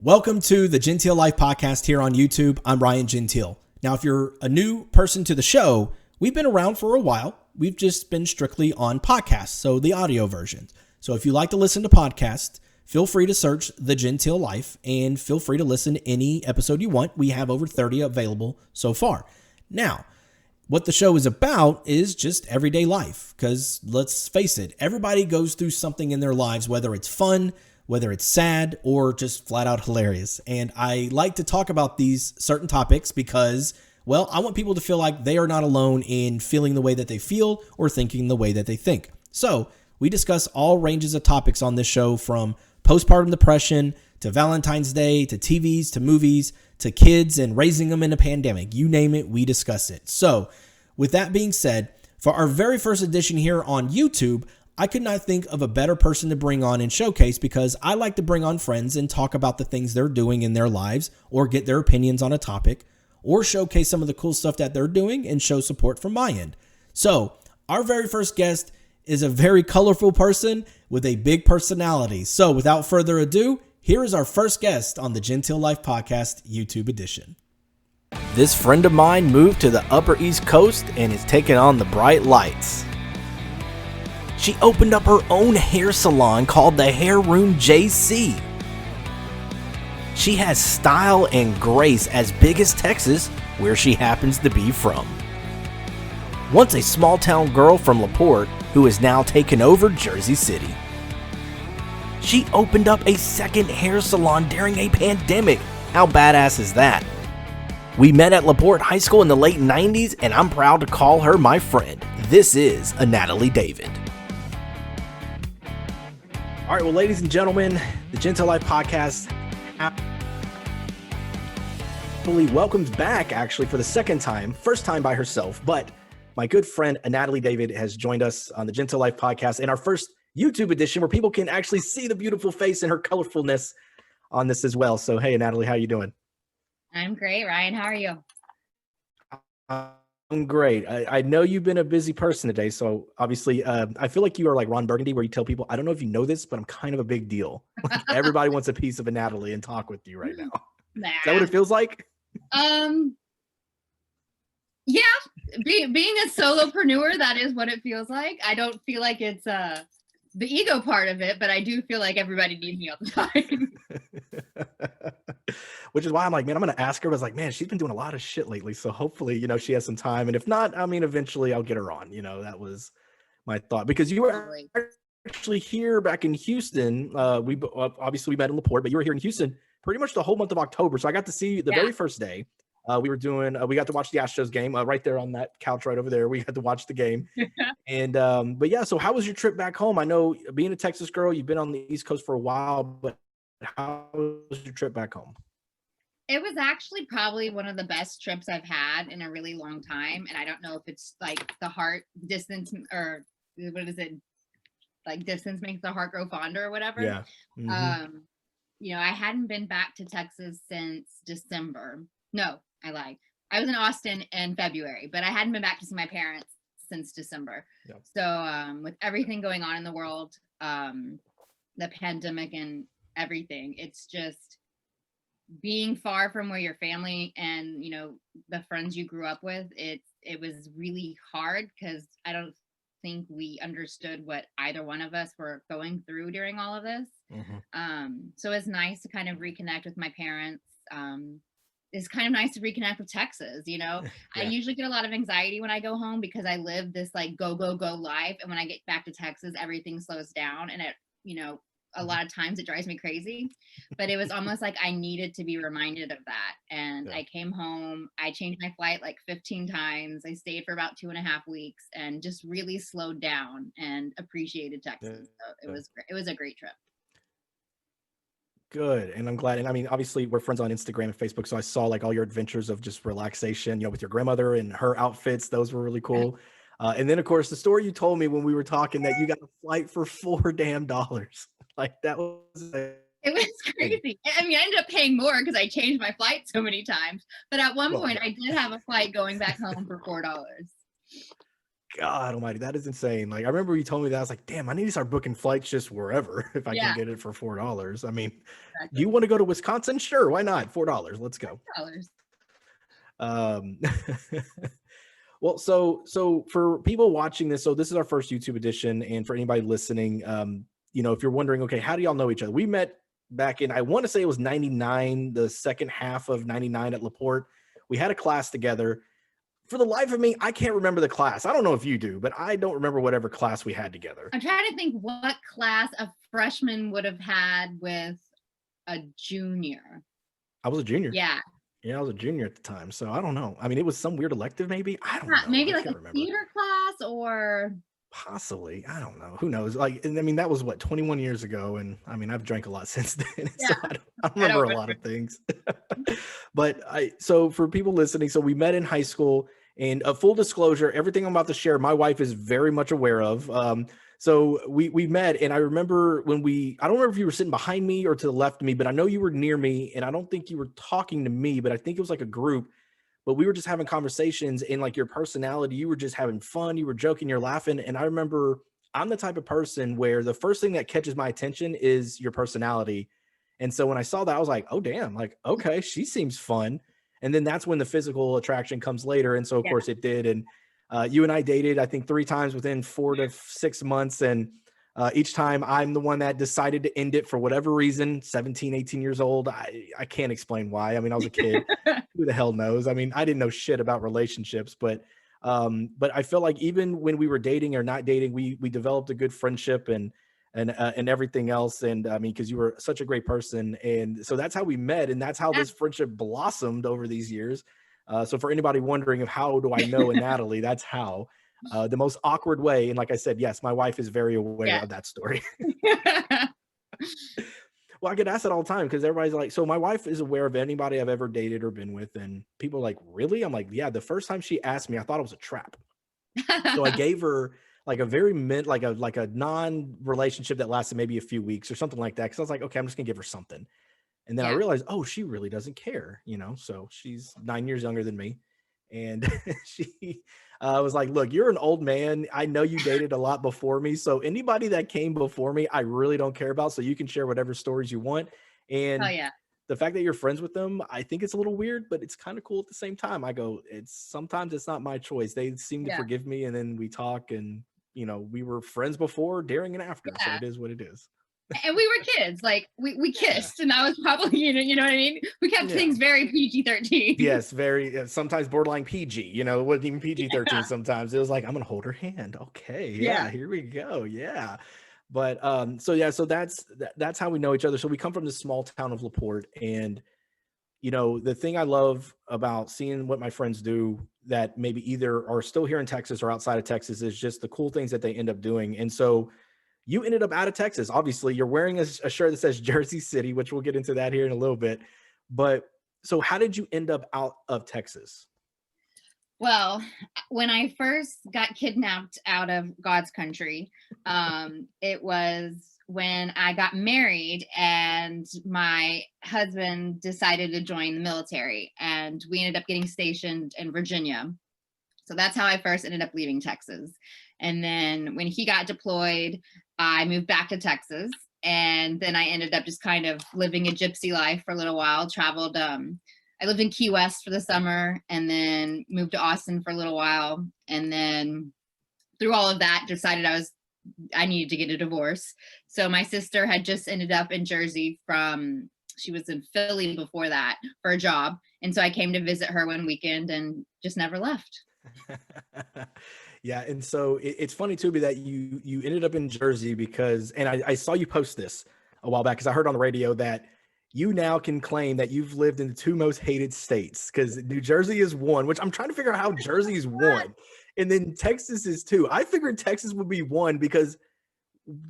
Welcome to the Gentile Life podcast here on YouTube. I'm Ryan Gentile. Now, if you're a new person to the show, we've been around for a while. We've just been strictly on podcasts, so the audio versions. So if you like to listen to podcasts, feel free to search The Gentile Life and feel free to listen to any episode you want. We have over 30 available so far. Now, what the show is about is just everyday life, because let's face it, everybody goes through something in their lives, whether it's fun, whether it's sad, or just flat out hilarious. And I like to talk about these certain topics because, well, I want people to feel like they are not alone in feeling the way that they feel or thinking the way that they think. So we discuss all ranges of topics on this show, from postpartum depression to Valentine's Day to TVs to movies to kids and raising them in a pandemic. You name it, we discuss it. So with that being said, for our very first edition here on YouTube, I could not think of a better person to bring on and showcase, because I like to bring on friends and talk about the things they're doing in their lives or get their opinions on a topic or showcase some of the cool stuff that they're doing and show support from my end. So our very first guest is a very colorful person with a big personality. So without further ado, here is our first guest on the Gentile Life Podcast YouTube edition. This friend of mine moved to the Upper East Coast and is taking on the bright lights. She opened up her own hair salon called the Hair Room JC. She has style and grace as big as Texas, where she happens to be from. Once a small town girl from LaPorte, who has now taken over Jersey City. She opened up a second hair salon during a pandemic. How badass is that? We met at LaPorte High School in the late 90s, and I'm proud to call her my friend. This is Anatalie David. All right, well, ladies and gentlemen, the Gentile Life Podcast happily welcomes back, actually, for the second time, first time by herself, but my good friend Anatalie David has joined us on the Gentile Life Podcast in our first YouTube edition, where people can actually see the beautiful face and her colorfulness on this as well. So, hey, Anatalie, how you doing? I'm great, Ryan. How are you? I'm great. I know you've been a busy person today, so obviously I feel like you are like Ron Burgundy, where you tell people, I don't know if you know this, but I'm kind of a big deal. Like, everybody wants a piece of Anatalie and talk with you right now. Nah. Is that what it feels like? Yeah, being a solopreneur, that is what it feels like. I don't feel like it's the ego part of it, but I do feel like everybody needs me all the time. Which is why I'm like, man, I'm going to ask her. I was like, man, she's been doing a lot of shit lately. So hopefully, she has some time. And if not, I mean, eventually I'll get her on. That was my thought. Because you were actually here back in Houston. We obviously we met in LaPorte, but you were here in Houston pretty much the whole month of October. So I got to see you the very first day. We got to watch the Astros game right there on that couch right over there. We had to watch the game. And, but yeah, so how was your trip back home? I know, being a Texas girl, you've been on the East Coast for a while, but how was your trip back home? It was actually probably one of the best trips I've had in a really long time. And I don't know if it's like the heart distance, or what is it? Like distance makes the heart grow fonder or whatever. Yeah. Mm-hmm. I hadn't been back to Texas since December. No, I lied. I was in Austin in February, but I hadn't been back to see my parents since December. Yep. So with everything going on in the world, the pandemic and everything, it's just being far from where your family and the friends you grew up with, it was really hard, because I don't think we understood what either one of us were going through during all of this. Mm-hmm. So it's nice to kind of reconnect with my parents. It's kind of nice to reconnect with Texas. Yeah. I usually get a lot of anxiety when I go home, because I live this like go life, and when I get back to Texas, everything slows down, and a lot of times it drives me crazy. But it was almost like I needed to be reminded of that. And I came home, I changed my flight like 15 times. I stayed for about 2.5 weeks and just really slowed down and appreciated Texas. So it was a great trip. Good. And I'm glad. And I mean, obviously we're friends on Instagram and Facebook. So I saw like all your adventures of just relaxation, with your grandmother and her outfits. Those were really cool. And then of course the story you told me when we were talking, that you got a flight for $4 damn. Like that was it was crazy. I mean, I ended up paying more because I changed my flight so many times. But at one point I did have a flight going back home for $4. God almighty, that is insane. Like, I remember you told me that. I was like, damn, I need to start booking flights just wherever if I can Yeah, get it for $4. I mean, do you exactly. want to go to Wisconsin? Sure, why not? $4. Let's go. $4. Um, well, so for people watching this, so this is our first YouTube edition, and for anybody listening, if you're wondering, okay, how do y'all know each other? We met back in, I want to say it was 99, the second half of 99 at LaPorte. We had a class together. For the life of me, I can't remember the class. I don't know if you do, but I don't remember whatever class we had together. I'm trying to think what class a freshman would have had with a junior. I was a junior. Yeah. Yeah, I was a junior at the time. So I don't know. I mean, it was some weird elective, maybe. I don't know. Maybe I like can't a remember. theater class or Possibly. I don't know. Who knows? Like, and I mean, that was what, 21 years ago. And I mean, I've drank a lot since then. Yeah. So I don't remember a lot of things. But so for people listening, so we met in high school, and a full disclosure, everything I'm about to share, my wife is very much aware of. So we met, and I remember when I don't remember if you were sitting behind me or to the left of me, but I know you were near me, and I don't think you were talking to me, but I think it was like a group. But we were just having conversations, and like your personality, you were just having fun, you were joking, you're laughing. And I remember I'm the type of person where the first thing that catches my attention is your personality. And so when I saw that, I was like, oh, damn, like, okay, she seems fun. And then that's when the physical attraction comes later. And so, of course, it did. And you and I dated, I think, 3 times within 4 to 6 months. And each time I'm the one that decided to end it for whatever reason, 17, 18 years old. I can't explain why. I mean, I was a kid. Who the hell knows? I mean, I didn't know shit about relationships, but I feel like even when we were dating or not dating, we developed a good friendship and everything else. And I mean, because you were such a great person. And so that's how we met. And that's how this friendship blossomed over these years. So for anybody wondering of how do I know Anatalie, that's how. The most awkward way. And like I said, yes, my wife is very aware of that story. Well, I get asked that all the time because everybody's like, so my wife is aware of anybody I've ever dated or been with. And people are like, really? I'm like, yeah, the first time she asked me, I thought it was a trap. So I gave her like a very like a non-relationship that lasted maybe a few weeks or something like that. Cause I was like, okay, I'm just gonna give her something. And then I realized, oh, she really doesn't care, so she's 9 years younger than me. And she was like, look, you're an old man. I know you dated a lot before me. So anybody that came before me, I really don't care about. So you can share whatever stories you want. And the fact that you're friends with them, I think it's a little weird, but it's kind of cool at the same time. I go, sometimes it's not my choice. They seem to forgive me. And then we talk and, we were friends before, during, and after. So it is what it is. And we were kids, like we kissed, and that was probably you know what I mean. We kept things very PG-13. Yes, very sometimes borderline PG. It wasn't even PG-13. Sometimes it was like, I'm gonna hold her hand. Okay, here we go. Yeah, but so that's how we know each other. So we come from the small town of LaPorte, and the thing I love about seeing what my friends do that maybe either are still here in Texas or outside of Texas is just the cool things that they end up doing, and so. You ended up out of Texas. Obviously, you're wearing a shirt that says Jersey City, which we'll get into that here in a little bit. But so how did you end up out of Texas? Well, when I first got kidnapped out of God's country, it was when I got married and my husband decided to join the military, and we ended up getting stationed in Virginia. So that's how I first ended up leaving Texas. And then when he got deployed, I moved back to Texas, and then I ended up just kind of living a gypsy life for a little while. Traveled, I lived in Key West for the summer, and then moved to Austin for a little while. And then through all of that, decided I needed to get a divorce. So my sister had just ended up in Jersey she was in Philly before that for a job. And so I came to visit her one weekend and just never left. Yeah. And so it's funny too, that you ended up in Jersey because, and I saw you post this a while back because I heard on the radio that you now can claim that you've lived in the 2 most hated states, because New Jersey is 1, which I'm trying to figure out how Jersey is 1. And then Texas is 2. I figured Texas would be 1 because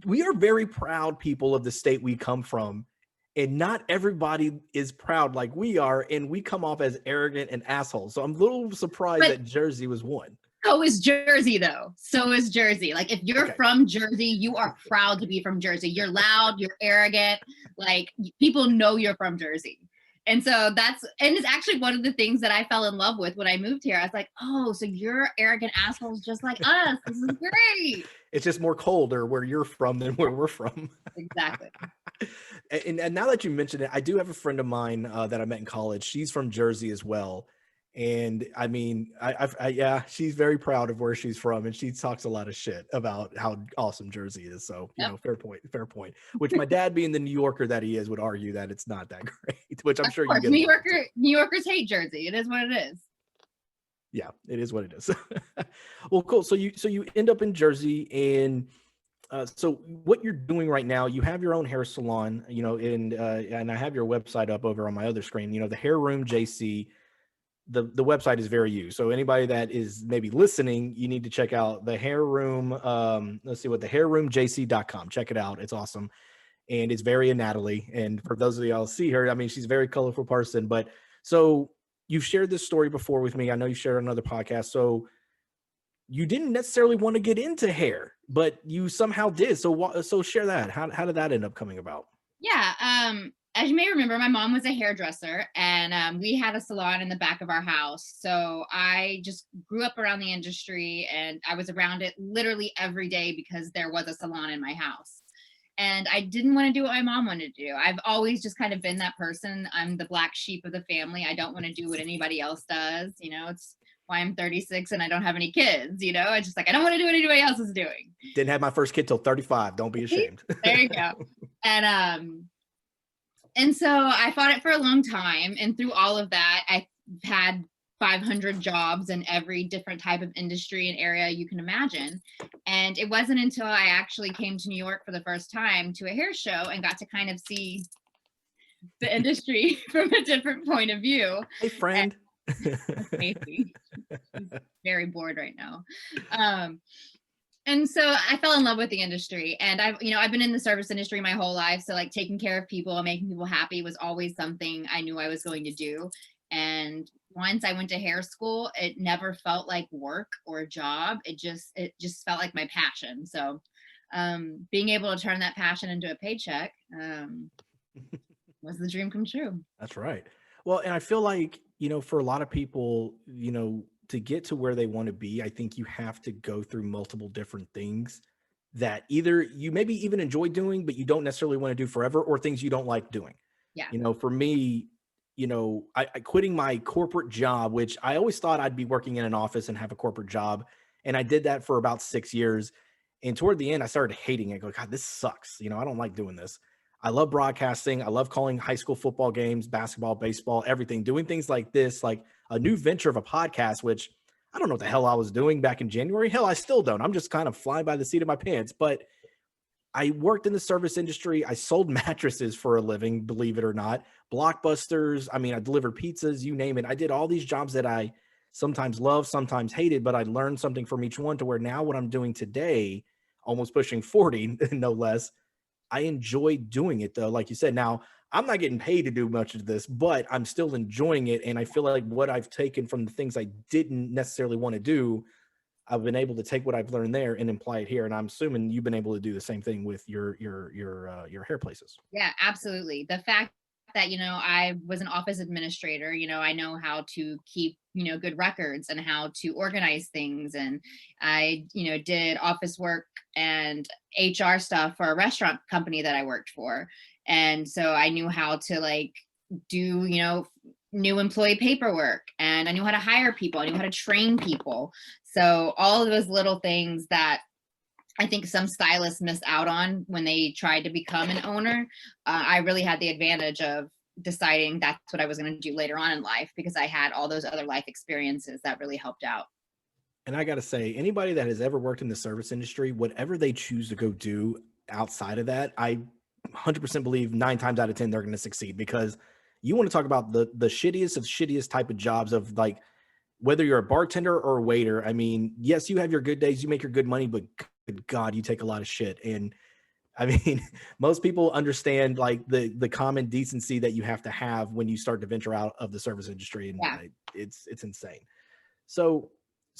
we are very proud people of the state we come from. And not everybody is proud like we are. And we come off as arrogant and assholes. So I'm a little surprised that Jersey was 1. So is Jersey, though. So is Jersey. Like, if you're from Jersey, you are proud to be from Jersey. You're loud, you're arrogant. Like, people know you're from Jersey. And so it's actually one of the things that I fell in love with when I moved here. I was like, oh, so you're arrogant assholes just like us. This is great. It's just more colder where you're from than where we're from. Exactly. And now that you mentioned it, I do have a friend of mine that I met in college. She's from Jersey as well. And I mean, yeah, she's very proud of where she's from, and she talks a lot of shit about how awesome Jersey is. So, you know, fair point. Which my dad, being the New Yorker that he is, would argue that it's not that great. Which I'm sure you get. New Yorkers hate Jersey. It is what it is. Yeah, it is what it is. Well, cool. So you end up in Jersey, and so what you're doing right now, you have your own hair salon, you know, and I have your website up over on my other screen. You know, the Hair Room JC. The website is very used. So anybody that is maybe listening, you need to check out the Hair Room. Let's see what the hairroomjc.com. Check it out. It's awesome. And it's very Anatalie. And for those of y'all see her, I mean, she's a very colorful person. But so you've shared this story before with me. I know you shared another podcast. So you didn't necessarily want to get into hair, but you somehow did. So share that. How did that end up coming about? Yeah. As you may remember, my mom was a hairdresser, and we had a salon in the back of our house. So I just grew up around the industry, and I was around it literally every day because there was a salon in my house. And I didn't want to do what my mom wanted to do. I've always just kind of been that person. I'm the black sheep of the family. I don't want to do what anybody else does. You know, it's why I'm 36 and I don't have any kids. You know, it's just like, I don't want to do what anybody else is doing. Didn't have my first kid till 35. Don't be ashamed. There you go. And so I fought it for a long time. And through all of that, I had 500 jobs in every different type of industry and area you can imagine. And it wasn't until I actually came to New York for the first time to a hair show and got to kind of see the industry from a different point of view. Hey, friend. She's very bored right now. And so I fell in love with the industry, and I've been in the service industry my whole life. So like taking care of people and making people happy was always something I knew I was going to do. And once I went to hair school, it never felt like work or a job. It just felt like my passion. So being able to turn that passion into a paycheck was the dream come true. That's right. Well, and I feel like, for a lot of people, to get to where they want to be, I think you have to go through multiple different things that either you maybe even enjoy doing, but you don't necessarily want to do forever, or things you don't like doing. Yeah. For me, I quitting my corporate job, which I always thought I'd be working in an office and have a corporate job. And I did that for about 6 years. And toward the end, I started hating it. I go, God, this sucks. I don't like doing this. I love broadcasting. I love calling high school football games, basketball, baseball, everything, doing things like this, like a new venture of a podcast, which I don't know what the hell I was doing back in January. Hell, I still don't. I'm just kind of flying by the seat of my pants. But I worked in the service industry. I sold mattresses for a living, believe it or not. Blockbusters. I mean, I delivered pizzas, you name it. I did all these jobs that I sometimes loved, sometimes hated, but I learned something from each one to where now what I'm doing today, almost pushing 40, no less, I enjoy doing it though. Like you said, now I'm not getting paid to do much of this, but I'm still enjoying it. And I feel like what I've taken from the things I didn't necessarily want to do, I've been able to take what I've learned there and apply it here. And I'm assuming you've been able to do the same thing with your hair places. Yeah, absolutely. The fact that, I was an office administrator, I know how to keep, good records and how to organize things. And I, did office work and HR stuff for a restaurant company that I worked for. And so I knew how to do, new employee paperwork, and I knew how to hire people. I knew how to train people. So all of those little things that I think some stylists miss out on when they tried to become an owner, I really had the advantage of deciding that's what I was going to do later on in life, because I had all those other life experiences that really helped out. And I got to say, anybody that has ever worked in the service industry, whatever they choose to go do outside of that, I 100% believe 9 times out of 10, they're going to succeed, because you want to talk about the shittiest of shittiest type of jobs of whether you're a bartender or a waiter. I mean, yes, you have your good days, you make your good money, but good God, you take a lot of shit. And I mean, most people understand the common decency that you have to have when you start to venture out of the service industry. And yeah, it's insane. So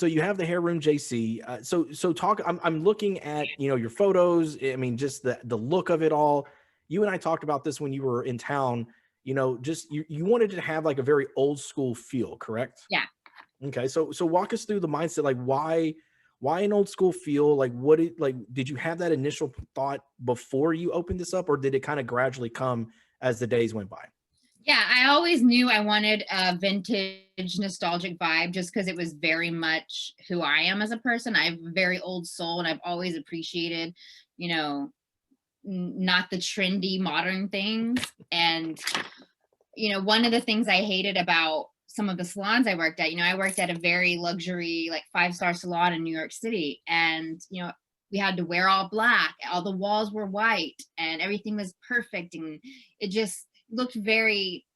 you have the Hair Room JC. So talk, I'm looking at, your photos. I mean, just the look of it all. You and I talked about this when you were in town. just you wanted to have like a very old school feel, correct? Yeah. Okay. So walk us through the mindset, like why an old school feel? Like did you have that initial thought before you opened this up, or did it kind of gradually come as the days went by? Yeah, I always knew I wanted a vintage nostalgic vibe just because it was very much who I am as a person. I have a very old soul and I've always appreciated, you know, not the trendy modern things. And, one of the things I hated about some of the salons I worked at, I worked at a very luxury, like 5-star salon in New York City. And, we had to wear all black, all the walls were white and everything was perfect. And it just looked very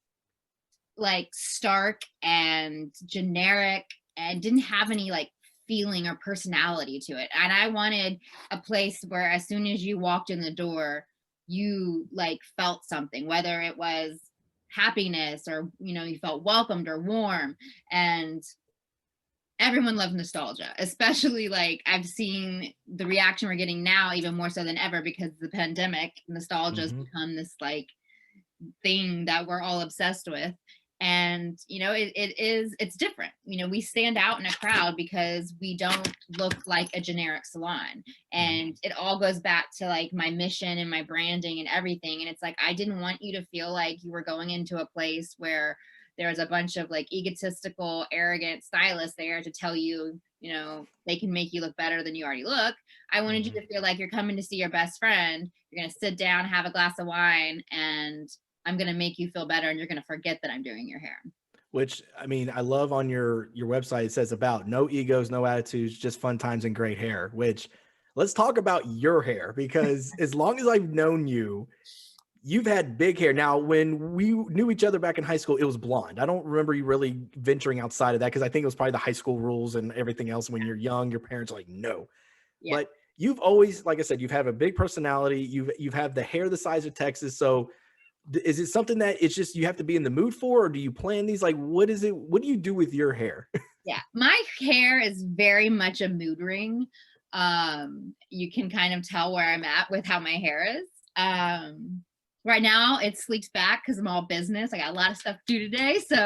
like stark and generic and didn't have any like feeling or personality to it. And I wanted a place where as soon as you walked in the door, you like felt something, whether it was happiness or, you felt welcomed or warm. And everyone loves nostalgia, especially like I've seen the reaction we're getting now even more so than ever because of the pandemic. Nostalgia has become this like thing that we're all obsessed with. And it's different. We stand out in a crowd because we don't look like a generic salon. And it all goes back to like my mission and my branding and everything. And it's like I didn't want you to feel like you were going into a place where there's a bunch of like egotistical, arrogant stylists there to tell you, they can make you look better than you already look. I wanted you to feel like you're coming to see your best friend. You're going to sit down, have a glass of wine, and I'm going to make you feel better and you're going to forget that I'm doing your hair. Which, I mean, I love on your website, it says about no egos, no attitudes, just fun times and great hair, which let's talk about your hair, because as long as I've known you, you've had big hair. Now, when we knew each other back in high school, it was blonde. I don't remember you really venturing outside of that because I think it was probably the high school rules and everything else. When you're young, your parents are like, no. Yeah. But you've always, like I said, you've had a big personality. You've had the hair the size of Texas. So is it something that it's just you have to be in the mood for, or do you plan these? Like, what is it? What do you do with your hair? Yeah, my hair is very much a mood ring. You can kind of tell where I'm at with how my hair is. Right now it sleeks back because I'm all business. I got a lot of stuff to do today. So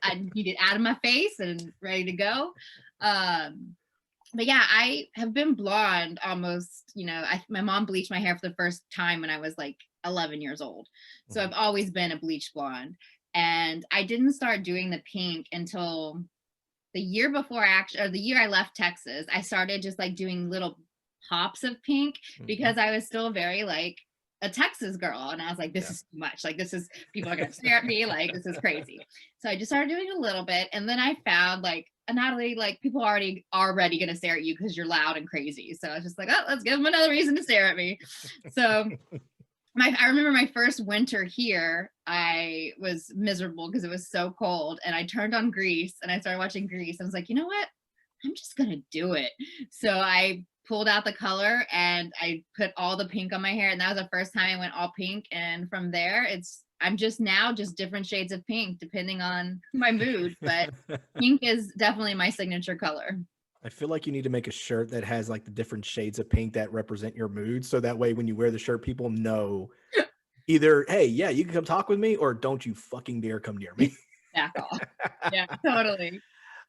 I need it out of my face and ready to go. But yeah, I have been blonde almost, my mom bleached my hair for the first time when I was like 11 years old. So I've always been a bleached blonde. And I didn't start doing the pink until the year before the year I left Texas. I started just like doing little pops of pink because I was still very like a Texas girl. And I was like, this is too much. Like, people are going to stare at me. Like, this is crazy. So I just started doing a little bit. And then I found like, Anatalie, like people are already going to stare at you because you're loud and crazy. So I was just like, oh, let's give them another reason to stare at me. So I remember my first winter here, I was miserable because it was so cold, and I turned on Grease and I started watching Grease. I was like, you know what? I'm just going to do it. So I pulled out the color and I put all the pink on my hair. And that was the first time I went all pink. And from there, I'm just now just different shades of pink depending on my mood. But pink is definitely my signature color. I feel like you need to make a shirt that has like the different shades of pink that represent your mood. So that way, when you wear the shirt, people know either, hey, yeah, you can come talk with me, or don't you fucking dare come near me. Back off. Yeah, totally.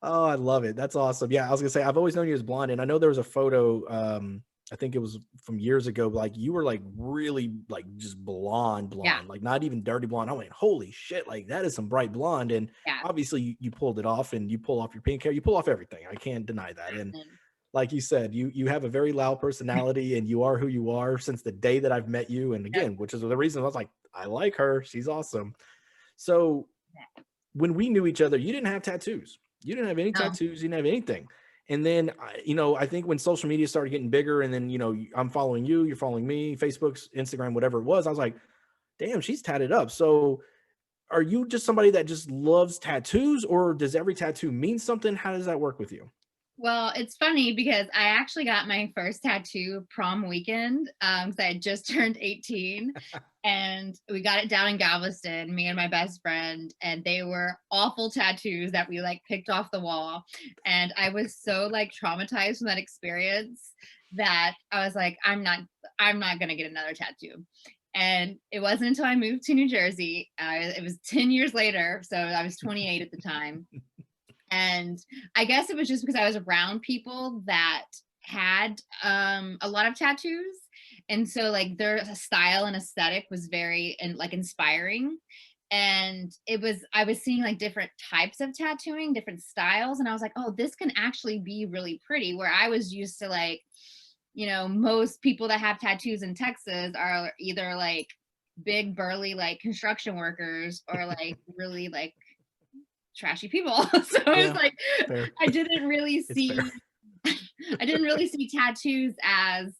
Oh, I love it. That's awesome. Yeah, I was gonna say, I've always known you as blonde, and I know there was a photo, I think it was from years ago, like you were like really like just blonde, like not even dirty blonde. I went, holy shit, like that is some bright blonde. And obviously you pulled it off, and you pull off your pink hair, you pull off everything. I can't deny that. And like you said, you have a very loud personality, and you are who you are since the day that I've met you. And again, which is the reason I was like, I like her. She's awesome. So when we knew each other, you didn't have tattoos. You didn't have any tattoos. You didn't have anything. And then, I think when social media started getting bigger, and then, I'm following you, you're following me, Facebook, Instagram, whatever it was, I was like, damn, she's tatted up. So are you just somebody that just loves tattoos, or does every tattoo mean something? How does that work with you? Well, it's funny because I actually got my first tattoo prom weekend because I had just turned 18 and we got it down in Galveston, me and my best friend, and they were awful tattoos that we like picked off the wall. And I was so like traumatized from that experience that I was like, I'm not going to get another tattoo. And it wasn't until I moved to New Jersey, it was 10 years later. So I was 28 at the time. And I guess it was just because I was around people that had a lot of tattoos. And so like their style and aesthetic was very and like inspiring. And I was seeing like different types of tattooing, different styles. And I was like, oh, this can actually be really pretty. Where I was used to like, most people that have tattoos in Texas are either like big burly like construction workers or like really like trashy people. So it was like fair. I didn't really see I didn't really see tattoos as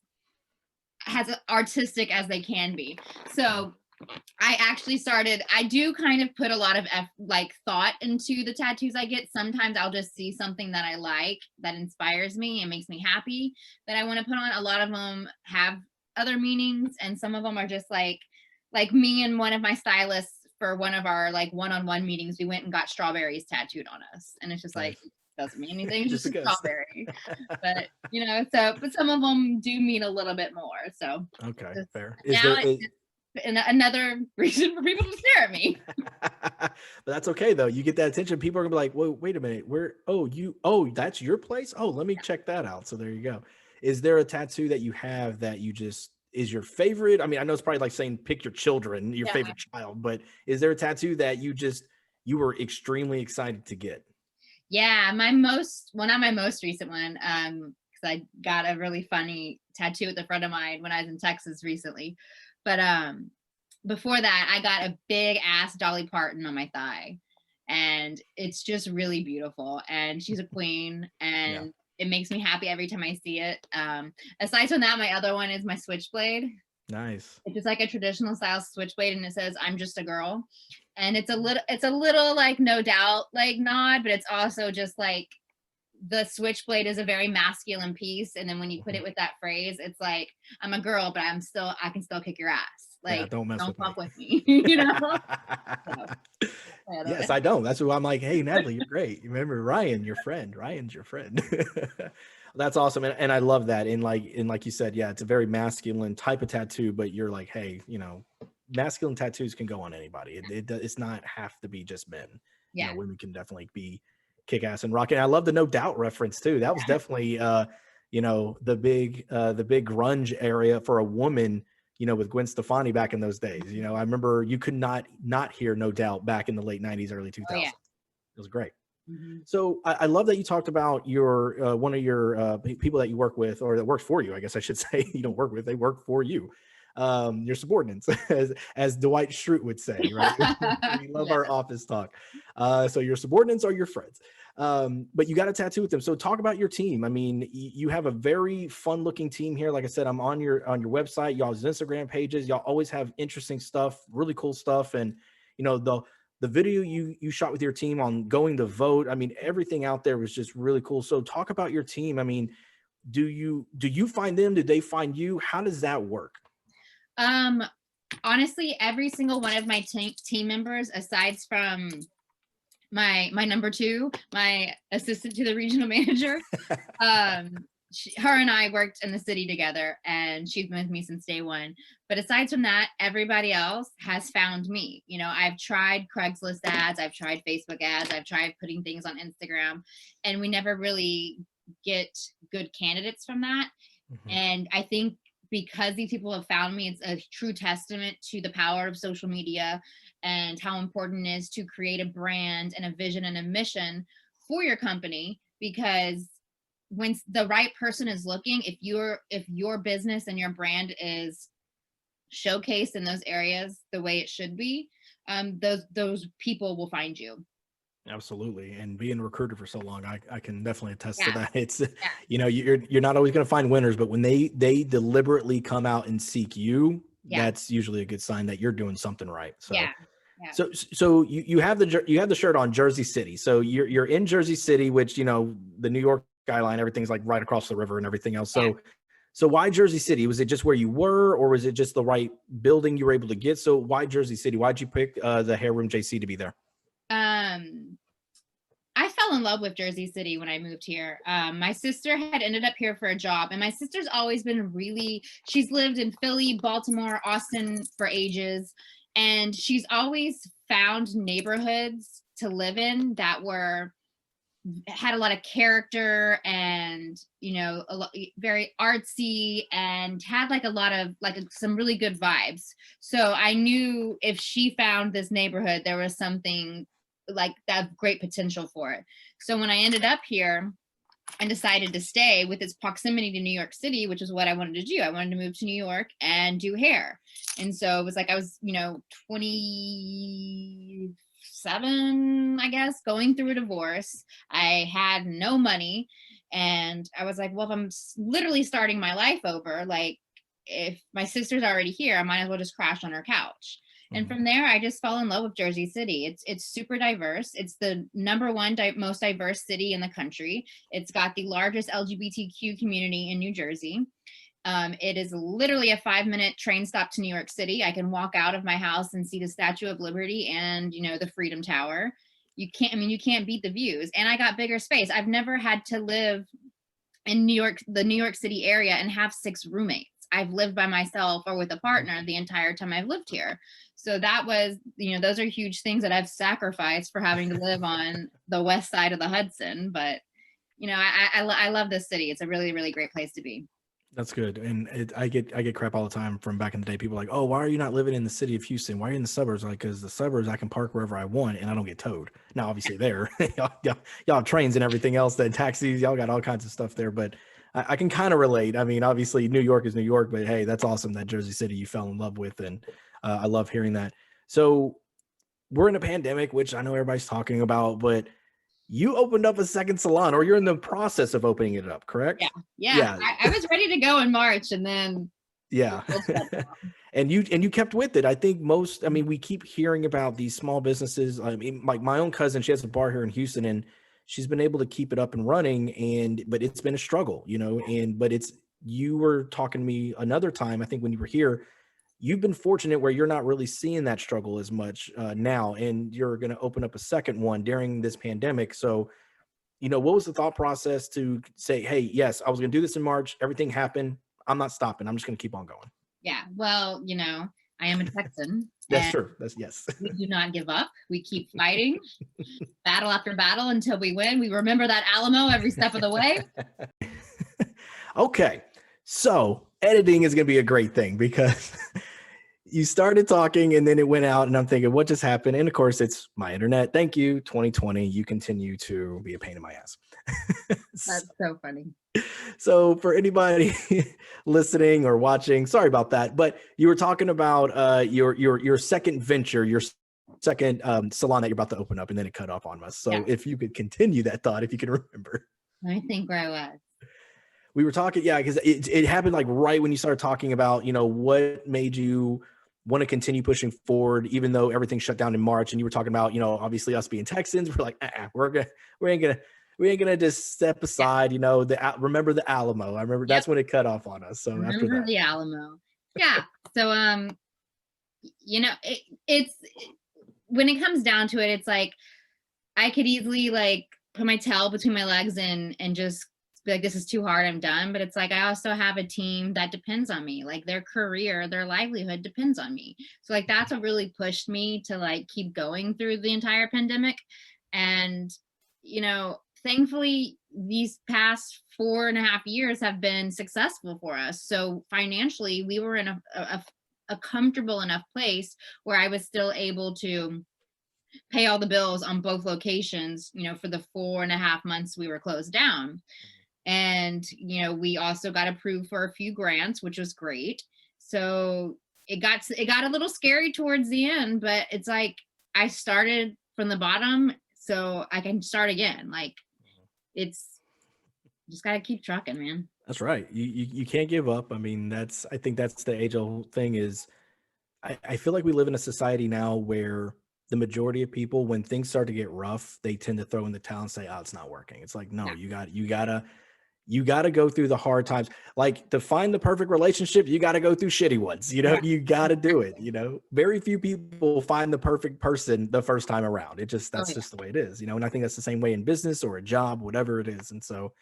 artistic as they can be. So I actually I do kind of put a lot of thought into the tattoos I get. Sometimes I'll just see something that I like that inspires me and makes me happy that I want to put on. A lot of them have other meanings, and some of them are just like me and one of my stylists for one of our like one-on-one meetings, we went and got strawberries tattooed on us, and it's just nice. Like doesn't mean anything, it's just a strawberry. But but some of them do mean a little bit more. So okay, fair. And another reason for people to stare at me. But that's okay though. You get that attention. People are gonna be like, "Whoa, wait a minute. That's your place? Oh, let me check that out." So there you go. Is there a tattoo that you have that you just is your favorite? I mean, I know it's probably like saying pick your children, your favorite child, but is there a tattoo that you were extremely excited to get? Yeah, my most recent one, because I got a really funny tattoo at the front of mine when I was in Texas recently. But before that, I got a big ass Dolly Parton on my thigh, and it's just really beautiful. And she's a queen, and it makes me happy every time I see it. Aside from that, my other one is my switchblade. Nice. It's just like a traditional style switchblade, and it says "I'm just a girl," and it's a little like No Doubt like nod, but it's also just like the switchblade is a very masculine piece, and then when you put it with that phrase, it's like I'm a girl, but I can still kick your ass. Like don't fuck with me. Yes, I don't. That's why I'm like, hey, Natalie, you're great. You remember Ryan's your friend. That's awesome. And I love that. And like you said, yeah, it's a very masculine type of tattoo, but you're like, hey, masculine tattoos can go on anybody. It's not have to be just men. Yeah. Women can definitely be kick ass and rock. And I love the No Doubt reference too. That was definitely, the big grunge area for a woman, with Gwen Stefani back in those days. I remember you could not hear No Doubt back in the late 90s, early 2000s. It was great. Mm-hmm. So I love that you talked about your one of your people that you work with, or that works for you, I guess I should say. You don't work with, they work for you. Your subordinates, as Dwight Schrute would say, right? We love our office talk. So your subordinates are your friends. But you got a tattoo with them. So talk about your team. I mean, you have a very fun looking team here. Like I said, I'm on your website, y'all's Instagram pages. Y'all always have interesting stuff, really cool stuff. And, the video you shot with your team on going to vote, I mean, everything out there was just really cool. So talk about your team. I mean, do you find them? Did they find you? How does that work? Honestly, every single one of my team members, aside from my number 2, my assistant to the regional manager, her and I worked in the city together, and she's been with me since day one. But aside from that, everybody else has found me. I've tried Craigslist ads, I've tried Facebook ads, I've tried putting things on Instagram, and we never really get good candidates from that. Mm-hmm. And I think because these people have found me, it's a true testament to the power of social media and how important it is to create a brand and a vision and a mission for your company. Because when the right person is looking, if your business and your brand is showcased in those areas the way it should be, those people will find you. Absolutely. And being a recruiter for so long, I can definitely attest to that. It's, you're not always going to find winners, but when they deliberately come out and seek you, that's usually a good sign that you're doing something right. So, so you have the shirt on Jersey City. So you're in Jersey City, which, the New York skyline, everything's like right across the river and everything else. So why Jersey City? Was it just where you were, or was it just the right building you were able to get? So why Jersey City? Why'd you pick the Hair Room JC to be there? I fell fell in love with Jersey City when I moved here. My sister had ended up here for a job, and my sister's always been she's lived in Philly, Baltimore, Austin for ages, and she's always found neighborhoods to live in that had a lot of character and, very artsy, and had like a lot of some really good vibes. So I knew if she found this neighborhood, there was something like that great potential for it. So when I ended up here and decided to stay with its proximity to New York City, which is what I wanted to do. I wanted to move to New York and do hair. And so it was like I was, 27, I guess, going through a divorce. I had no money. And I was like, well, if I'm literally starting my life over, like if my sister's already here, I might as well just crash on her couch. And from there, I just fell in love with Jersey City. It's super diverse. It's the number one most diverse city in the country. It's got the largest LGBTQ community in New Jersey. It is literally a 5-minute train stop to New York City. I can walk out of my house and see the Statue of Liberty and, the Freedom Tower. You can't beat the views. And I got bigger space. I've never had to live in the New York City area and have 6 roommates. I've lived by myself or with a partner the entire time I've lived here. So that was, those are huge things that I've sacrificed for having to live on the west side of the Hudson. But, I love this city. It's a really, really great place to be. That's good. And I get crap all the time from back in the day. People are like, oh, why are you not living in the city of Houston? Why are you in the suburbs? Like, because the suburbs, I can park wherever I want and I don't get towed. Now, obviously there, y'all have trains and everything else, then taxis, y'all got all kinds of stuff there. But I can kind of relate. I mean, obviously New York is New York, but hey, that's awesome that Jersey City you fell in love with. And I love hearing that. So we're in a pandemic, which I know everybody's talking about, but you opened up a second salon, or you're in the process of opening it up, correct? Yeah. I was ready to go in March, and then and you kept with it. I think we keep hearing about these small businesses. I mean, like my own cousin, she has a bar here in Houston, and she's been able to keep it up and running, but it's been a struggle, you were talking to me another time, I think when you were here, you've been fortunate where you're not really seeing that struggle as much now, and you're going to open up a second one during this pandemic. So, what was the thought process to say, hey, yes, I was going to do this in March. Everything happened. I'm not stopping. I'm just going to keep on going. Yeah. Well, I am a Texan. That's true. Yes. We do not give up. We keep fighting battle after battle until we win. We remember that Alamo every step of the way. Okay. So editing is going to be a great thing because you started talking and then it went out and I'm thinking, what just happened? And of course it's my internet. Thank you. 2020, you continue to be a pain in my ass. That's so funny. So for anybody listening or watching, sorry about that, but you were talking about your second venture, your second salon that you're about to open up, and then it cut off on us. So if you could continue that thought, if you can remember. I think where I was. We were talking, because it happened like right when you started talking about, what made you want to continue pushing forward, even though everything shut down in March. And you were talking about, obviously us being Texans, we're like, we ain't gonna just step aside, remember the Alamo. I remember that's when it cut off on us. So after that, the Alamo. Yeah. So, it's when it comes down to it, it's like, I could easily like put my tail between my legs and just be like, this is too hard, I'm done. But it's like, I also have a team that depends on me, like their career, their livelihood depends on me. So like, that's what really pushed me to like keep going through the entire pandemic. And, thankfully these past 4.5 years have been successful for us. So financially we were in a comfortable enough place where I was still able to pay all the bills on both locations, for the 4.5 months we were closed down. And, we also got approved for a few grants, which was great. So it got a little scary towards the end, but it's like, I started from the bottom so I can start again. Like it's just got to keep trucking, man. That's right. You can't give up. I mean, I think that's the age old thing is I feel like we live in a society now where the majority of people, when things start to get rough, they tend to throw in the towel and say, oh, it's not working. It's like, no, you you got to go through the hard times. Like, to find the perfect relationship, you got to go through shitty ones. You know, you got to do it. You know, very few people find the perfect person the first time around. That's just the way it is. You know, and I think that's the same way in business or a job, whatever it is. And so,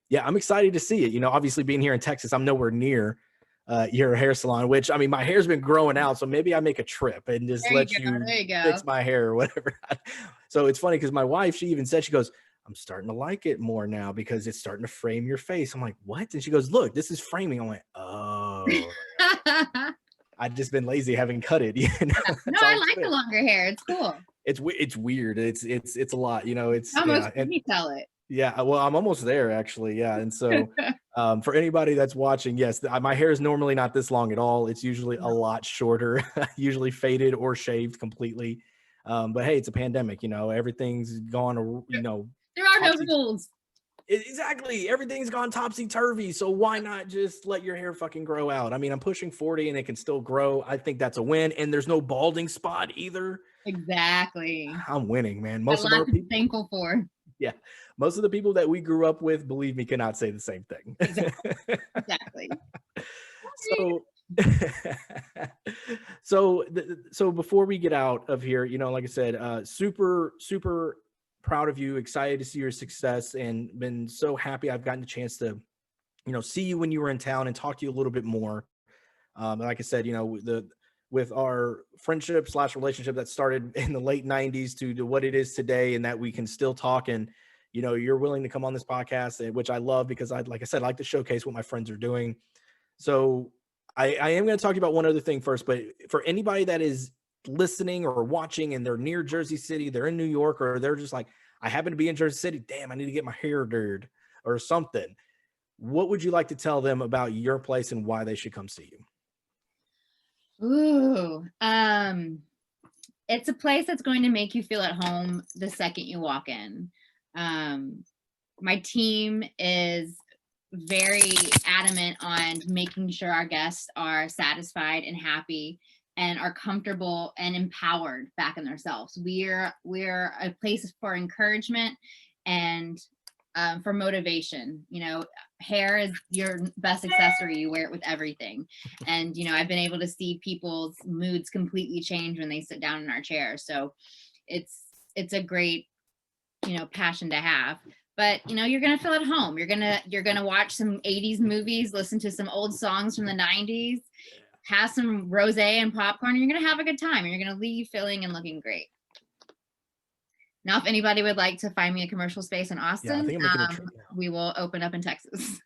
yeah, I'm excited to see it. You know, obviously being here in Texas, I'm nowhere near your hair salon, which, I mean, my hair's been growing out, so maybe I make a trip and just let you fix my hair or whatever. So it's funny because my wife, she even said, she goes, I'm starting to like it more now because it's starting to frame your face. I'm like, what? And she goes, look, this is framing. I went, oh. I've just been lazy having cut it. You know? No, I like the longer hair. It's cool. It's weird. It's a lot. You know, it's almost tell it. Yeah, well, I'm almost there actually. Yeah, and so for anybody that's watching, yes, my hair is normally not this long at all. It's usually a lot shorter, usually faded or shaved completely. But hey, it's a pandemic. You know, everything's gone. You know. There are no rules. Exactly. Everything's gone topsy-turvy. So why not just let your hair fucking grow out? I mean, I'm pushing 40 and it can still grow. I think that's a win. And there's no balding spot either. Exactly. I'm winning, man. Most of our people, thankful for. Yeah. Most of the people that we grew up with, believe me, cannot say the same thing. Exactly. So before we get out of here, you know, like I said, super proud of you, excited to see your success, and been so happy I've gotten the chance to, you know, see you when you were in town and talk to you a little bit more. Like I said, you know, with our friendship / relationship that started in the late 90s to what it is today, and that we can still talk, and, you know, you're willing to come on this podcast, which I love because like I said, I like to showcase what my friends are doing. So I am going to talk to you about one other thing first, but for anybody that is listening or watching and they're near Jersey City, they're in New York, or they're just like, I happen to be in Jersey City, damn, I need to get my hair did or something. What would you like to tell them about your place and why they should come see you? Ooh, it's a place that's going to make you feel at home the second you walk in. My team is very adamant on making sure our guests are satisfied and happy and are comfortable and empowered back in themselves. We're a place for encouragement and for motivation. You know, hair is your best accessory. You wear it with everything. And, you know, I've been able to see people's moods completely change when they sit down in our chair. So it's a great, you know, passion to have. But, you know, you're going to feel at home. You're going to watch some 80s movies, listen to some old songs from the 90s, have some rosé and popcorn, and you're going to have a good time. And you're going to leave feeling and looking great. Now, if anybody would like to find me a commercial space in Austin, we will open up in Texas.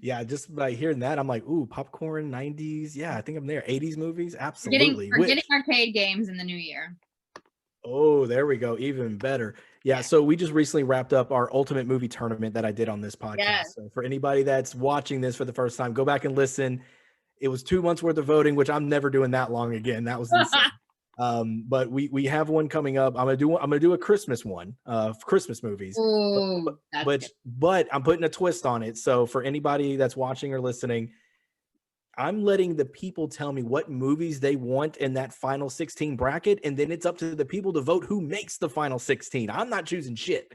Yeah, just by hearing that, I'm like, ooh, popcorn, 90s. Yeah, I think I'm there. 80s movies, absolutely. We're getting arcade games in the new year. Oh, there we go. Even better. Yeah. So we just recently wrapped up our ultimate movie tournament that I did on this podcast. Yes. So for anybody that's watching this for the first time, go back and listen. It was 2 months worth of voting, which I'm never doing that long again. That was insane. But we have one coming up. I'm gonna do a Christmas one, Christmas movies. Ooh, but I'm putting a twist on it. So for anybody that's watching or listening, I'm letting the people tell me what movies they want in that final 16 bracket, and then it's up to the people to vote who makes the final 16. I'm not choosing shit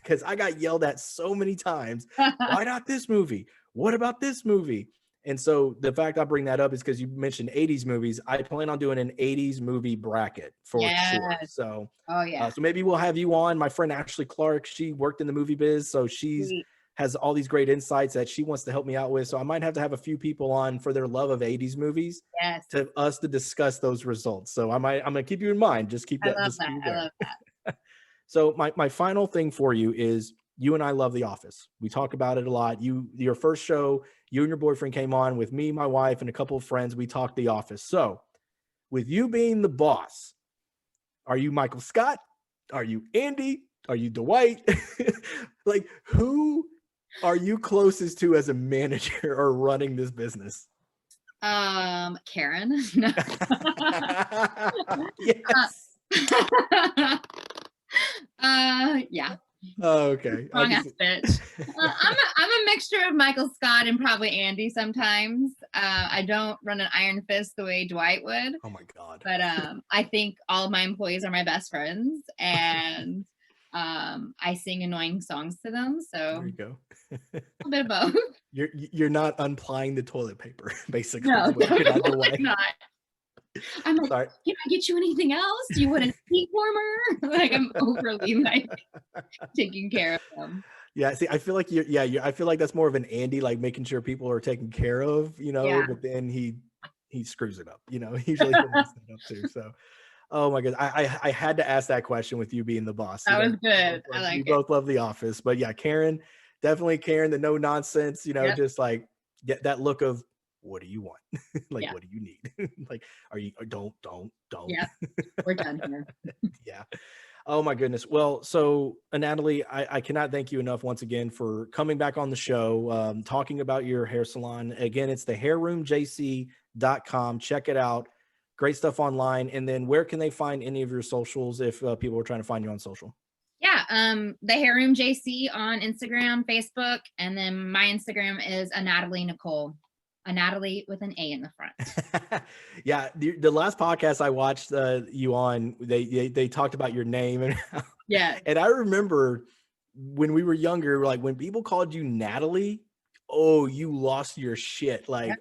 because I got yelled at so many times. Why not this movie? What about this movie? And so the fact I bring that up is because you mentioned 80s movies. I plan on doing an 80s movie bracket for sure. So, so maybe we'll have you on. My friend Ashley Clark, she worked in the movie biz, so she's has all these great insights that she wants to help me out with. So I might have to have a few people on for their love of 80s movies to us to discuss those results. So I'm going to keep you in mind. Just keep that. I love that. So my final thing for you is, you and I love The Office. We talk about it a lot. Your first show, you and your boyfriend came on with me, my wife, and a couple of friends. We talked The Office. So with you being the boss, are you Michael Scott? Are you Andy? Are you Dwight? Like, who are you closest to as a manager or running this business? Karen. No. Yes. Yeah. Oh, okay. Wrong ass bitch. I'm a mixture of Michael Scott and probably Andy sometimes. I don't run an iron fist the way Dwight would. Oh my God. But I think all of my employees are my best friends, and I sing annoying songs to them. So there you go. a bit of both. You're not unplying the toilet paper, basically. No, Away. not. I'm like, Sorry. Can I get you anything else? Do you want a seat warmer? Like I'm overly like taking care of them. Yeah, see, I feel like I feel like that's more of an Andy, like making sure people are taken care of, but then he screws it up, he usually messes it up too. So, oh my goodness, I had to ask that question with you being the boss. That was good. I like it. We both love The Office, but yeah, Karen, definitely Karen, the no nonsense, just like get that look of, what do you want? Like, what do you need? Like, are you, don't. Yeah, we're done here. Yeah. Oh my goodness. Well, so Anatalie, I cannot thank you enough once again for coming back on the show, talking about your hair salon. Again, it's thehairroomjc.com. Check it out. Great stuff online. And then where can they find any of your socials if people are trying to find you on social? Yeah, the Hair Room JC on Instagram, Facebook, and then my Instagram is Anatalie Nicole. Anatalie with an A in the front. Yeah, the last podcast I watched you on, they talked about your name and and I remember when we were younger, like when people called you Natalie, oh, you lost your shit. Like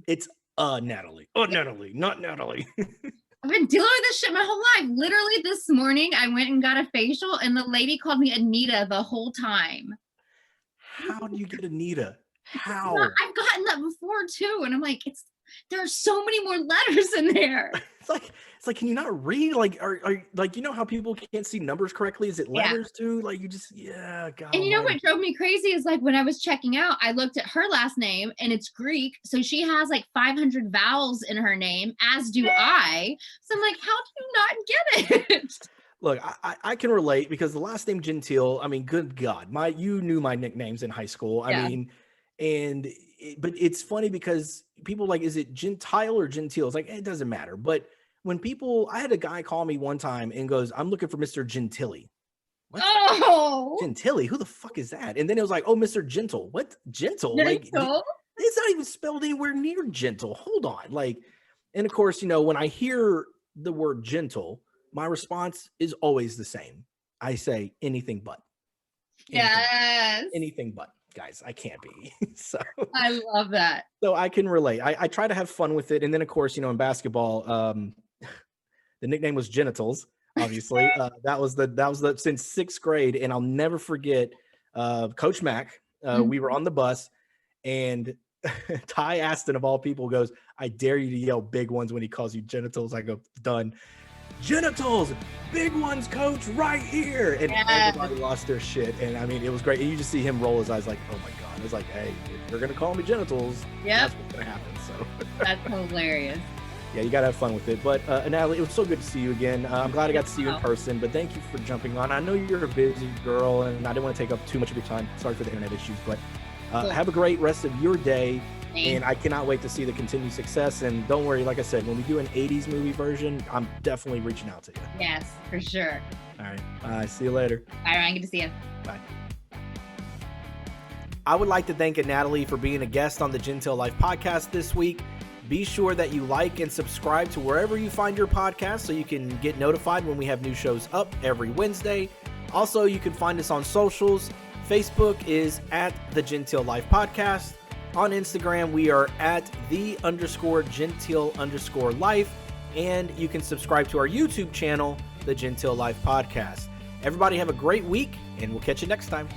it's Natalie. Oh, Natalie, not Natalie. I've been dealing with this shit my whole life. Literally this morning, I went and got a facial, and the lady called me Anita the whole time. How do you get Anita? How? I've gotten that before too, and I'm like, there are so many more letters in there. It's like, can you not read? Like, are like, how people can't see numbers correctly? Is it letters too? Like, you just, God. And what drove me crazy is like when I was checking out, I looked at her last name and it's Greek, so she has like 500 vowels in her name, as do I. So I'm like, how do you not get it? Look, I can relate because the last name Gentile, I mean, good God, you knew my nicknames in high school. I mean, but it's funny because people like, is it Gentile or Gentile? It's like, it doesn't matter. But when I had a guy call me one time and goes, I'm looking for Mr. Gentile. What? Oh, Gentile? Who the fuck is that? And then it was like, oh, Mr. Gentle. What? Gentle? Like, it's not even spelled anywhere near gentle. Hold on. Like, and of course, when I hear the word gentle, my response is always the same. I say anything but. Anything but. Guys, I can't be. So I love that. So I can relate. I try to have fun with it. And then of course, in basketball, the nickname was Genitals, obviously. That was the since 6th grade. And I'll never forget Coach Mack. We were on the bus and Ty Aston of all people goes, I dare you to yell big ones when he calls you Genitals. I go, done. Genitals, big ones, coach, right here. And everybody lost their shit. And I mean, it was great. And you just see him roll his eyes like, oh my God. It's like, hey, if you're going to call me Genitals, that's what's going to happen. So that's hilarious. Yeah, you got to have fun with it. But Natalie, it was so good to see you again. I'm glad I got to see you in person, but thank you for jumping on. I know you're a busy girl and I didn't want to take up too much of your time. Sorry for the internet issues, but have a great rest of your day. And I cannot wait to see the continued success. And don't worry, like I said, when we do an 80s movie version, I'm definitely reaching out to you. Yes, for sure. All right. Bye. See you later. Bye, Ryan. Good to see you. Bye. I would like to thank Anatalie for being a guest on the Gentile Life podcast this week. Be sure that you like and subscribe to wherever you find your podcast so you can get notified when we have new shows up every Wednesday. Also, you can find us on socials. Facebook is at the Gentile Life podcast. On Instagram, we are at _Gentile_life. And you can subscribe to our YouTube channel, the Gentile Life Podcast. Everybody have a great week, and we'll catch you next time.